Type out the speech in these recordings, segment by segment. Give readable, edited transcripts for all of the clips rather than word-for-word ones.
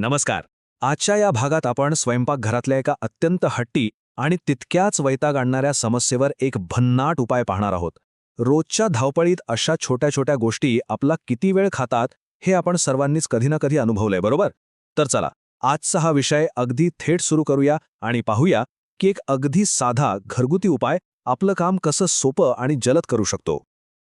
नमस्कार. आजच्या या भागात आपण स्वयंपाकघरातल्या एका अत्यंत हट्टी आणि तितक्याच वैताग आणणाऱ्या समस्येवर एक भन्नाट उपाय पाहणार आहोत. रोजच्या धावपळीत अशा छोट्या छोट्या गोष्टी आपला किती वेळ खातात हे आपण सर्वांनीच कधी ना कधी अनुभवलंय, बरोबर? तर चला, आजचा हा विषय अगदी थेट सुरू करूया आणि पाहूया की एक अगदी साधा घरगुती उपाय आपलं काम कसं सोपं आणि जलद करू शकतो.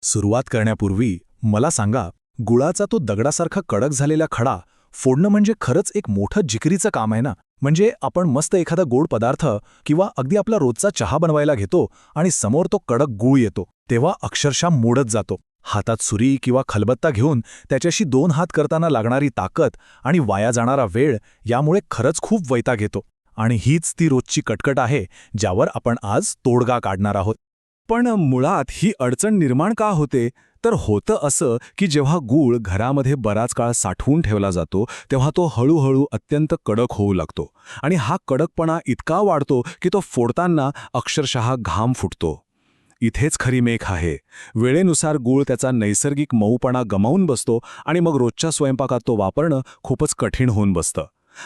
सुरुवात करण्यापूर्वी मला सांगा, गुळाचा तो दगडासारखा कडक झालेला खडा फोडणं म्हणजे खरंच एक मोठं जिकिरीचं काम आहे ना. म्हणजे आपण मस्त एखादा गोड पदार्थ किंवा अगदी आपला रोजचा चहा बनवायला घेतो आणि समोर तो कडक गूळ येतो, तेव्हा अक्षरशः मोडत जातो. हातात सुरी किंवा खलबत्ता घेऊन त्याच्याशी 2 हात करताना लागणारी ताकद आणि वाया जाणारा वेळ यामुळे खरंच खूप वैताग येतो. आणि हीच ती रोजची कटकट आहे ज्यावर आपण आज तोडगा काढणार आहोत. पण मुळात ही अडचण निर्माण का होते? तर होतं असं की जेव्हा गूळ घरामध्ये बराच काळ साठवून ठेवला जातो तेव्हा तो हळूहळू अत्यंत कडक होऊ लागतो आणि हा कडकपणा इतका वाढतो की तो फोडताना अक्षरशः घाम फुटतो. इथेच खरी मेख आहे. वेळेनुसार गूळ त्याचा नैसर्गिक मऊपणा गमावून बसतो आणि मग रोजच्या स्वयंपाकात तो वापरणं खूपच कठीण होऊन बसतं.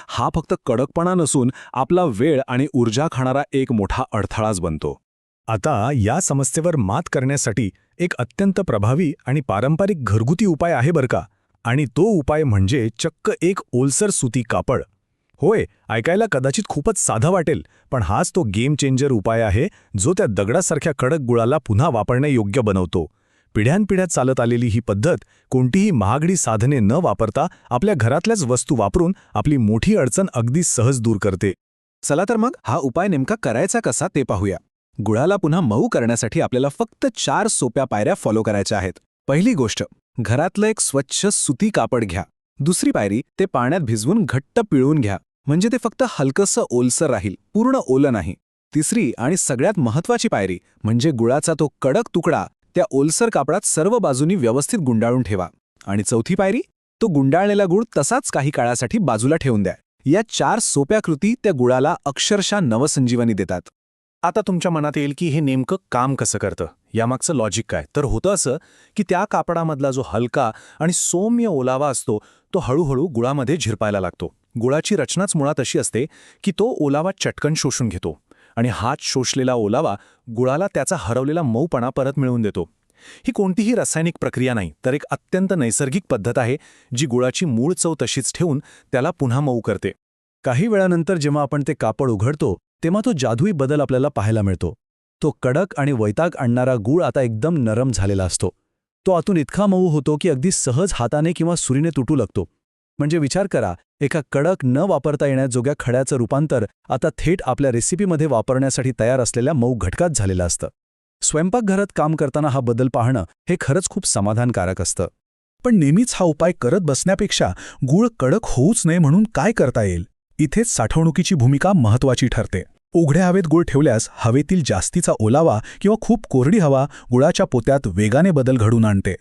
हा फक्त कडकपणा नसून आपला वेळ आणि ऊर्जा खाणारा एक मोठा अडथळाच बनतो. आता या समस्येवर मात करण्यासाठी एक अत्यंत प्रभावी आणि पारंपरिक घरगुती उपाय आहे बरं का. आणि तो उपाय म्हणजे चक्क एक ओलसर सुती कापड. होय, ऐकायला कदाचित खूपच साधा वाटेल, पण हाच तो गेम चेंजर उपाय आहे जो त्या दगडासारख्या कडक गुळाला पुन्हा वापरण्यायोग्य बनवतो. पिढ्यानपिढ्या चालत आलेली ही पद्धत कोणतीही महागडी साधने न वापरता आपल्या घरातल्याच वस्तू वापरून आपली मोठी अडचण अगदी सहज दूर करते. चला तर मग हा उपाय नेमका करायचा कसा ते पाहूया. गुळाला पुन्हा मऊ करण्यासाठी आपल्याला फक्त 4 सोप्या पायऱ्या फॉलो करायच्या आहेत. पहिली गोष्ट, घरातलं एक स्वच्छ सुती कापड घ्या. दुसरी पायरी, ते पाण्यात भिजवून घट्ट पिळून घ्या, म्हणजे ते फक्त हलकंसं ओलसर राहील, पूर्ण ओलं नाही. तिसरी आणि सगळ्यात महत्त्वाची पायरी म्हणजे गुळाचा तो कडक तुकडा त्या ओलसर कापडात सर्व बाजूनी व्यवस्थित गुंडाळून ठेवा. आणि चौथी पायरी, तो गुंडाळलेला गुळ तसाच काही काळासाठी बाजूला ठेवून द्या. या 4 सोप्या कृती त्या गुळाला अक्षरशः नवसंजीवनी देतात. आता तुमच्या मनात येईल की हे नेमकं काम कसं करतं, यामागचं लॉजिक काय? तर होतं असं की त्या कापडामधला जो हलका आणि सौम्य ओलावा असतो तो हळूहळू गुळामध्ये झिरपायला लागतो. गुळाची रचनाच मुळात अशी असते की तो ओलावा चटकन शोषून घेतो आणि हाच शोषलेला ओलावा गुळाला त्याचा हरवलेला मऊपणा परत मिळवून देतो. ही कोणतीही रासायनिक प्रक्रिया नाही, तर एक अत्यंत नैसर्गिक पद्धत आहे जी गुळाची मूळ चव तशीच ठेवून त्याला पुन्हा मऊ करते. काही वेळानंतर जेव्हा आपण ते कापड उघडतो तेव्हा तो जादुई बदल आपल्याला पाहायला मिळतो. तो कडक आणि वैताग आणणारा गूळ आता एकदम नरम झालेला असतो. तो आतून इतका मऊ होतो की अगदी सहज हाताने किंवा सुरीने तुटू लागतो. म्हणजे विचार करा, एका कडक न वापरता येण्याजोग्या खड्याचं रूपांतर आता थेट आपल्या रेसिपीमध्ये वापरण्यासाठी तयार असलेल्या मऊ घटकात झालेलं असतं. स्वयंपाकघरात काम करताना हा बदल पाहणं हे खरंच खूप समाधानकारक असतं. पण नेहमीच हा उपाय करत बसण्यापेक्षा गूळ कडक होऊच नये म्हणून काय करता येईल? इथेच साठवणुकीची भूमिका महत्त्वाची ठरते. उघड्या हवेत गूळ ठेवल्यास हवेतील जास्तीचा ओलावा किंवा खूप कोरडी हवा गुळाच्या पोत्यात वेगाने बदल घडवून आणते.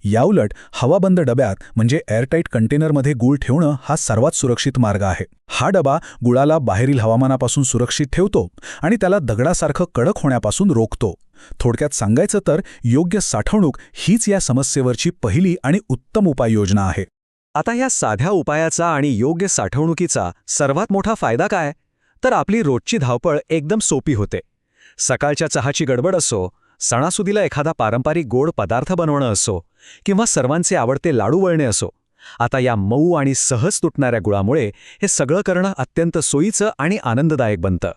याउलट हवाबंद डब्यात म्हणजे एअरटाईट कंटेनरमध्ये गूळ ठेवणं हा सर्वात सुरक्षित मार्ग आहे. हा डबा गुळाला बाहेरील हवामानापासून सुरक्षित ठेवतो आणि त्याला दगडासारखं कडक होण्यापासून रोखतो. थोडक्यात सांगायचं तर योग्य साठवणूक हीच या समस्येवरची पहिली आणि उत्तम उपाययोजना आहे. आता या साध्या उपायाचा आणि योग्य साठवणुकीचा सर्वात मोठा फायदा काय? तर आपली रोजची धावपळ एकदम सोपी होते. सकाळच्या चहाची गडबड असो, सणासुदीला एखादा पारंपरिक गोड पदार्थ बनवणं असो किंवा सर्वांचे आवडते लाडू वळणे असो, आता या मऊ आणि सहज तुटणाऱ्या गुळामुळे हे सगळं करणं अत्यंत सोयीचं आणि आनंददायक बनतं.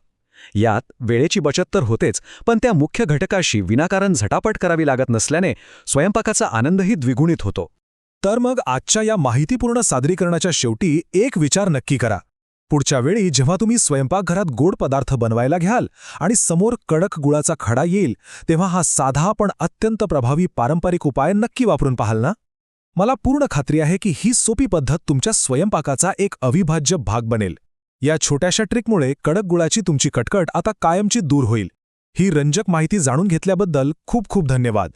यात वेळेची बचत तर होतेच, पण त्या मुख्य घटकाशी विनाकारण झटापट करावी लागत नसल्याने स्वयंपाकाचा आनंदही द्विगुणित होतो. तर मग आजच्या या माहितीपूर्ण सादरीकरणाच्या शेवटी एक विचार नक्की करा. पुढच्या वेळी जेव्हा तुम्ही स्वयंपाकघरात गोड पदार्थ बनवायला घ्याल आणि समोर कडक गुळाचा खडा येईल, तेव्हा हा साधा पण अत्यंत प्रभावी पारंपरिक उपाय नक्की वापरून पाहाल ना? मला पूर्ण खात्री आहे की ही सोपी पद्धत तुमच्या स्वयंपाकाचा एक अविभाज्य भाग बनेल. या छोट्याशा ट्रिकमुळे कडक गुळाची तुमची कटकट आता कायमची दूर होईल. ही रंजक माहिती जाणून घेतल्याबद्दल खूप खूप धन्यवाद.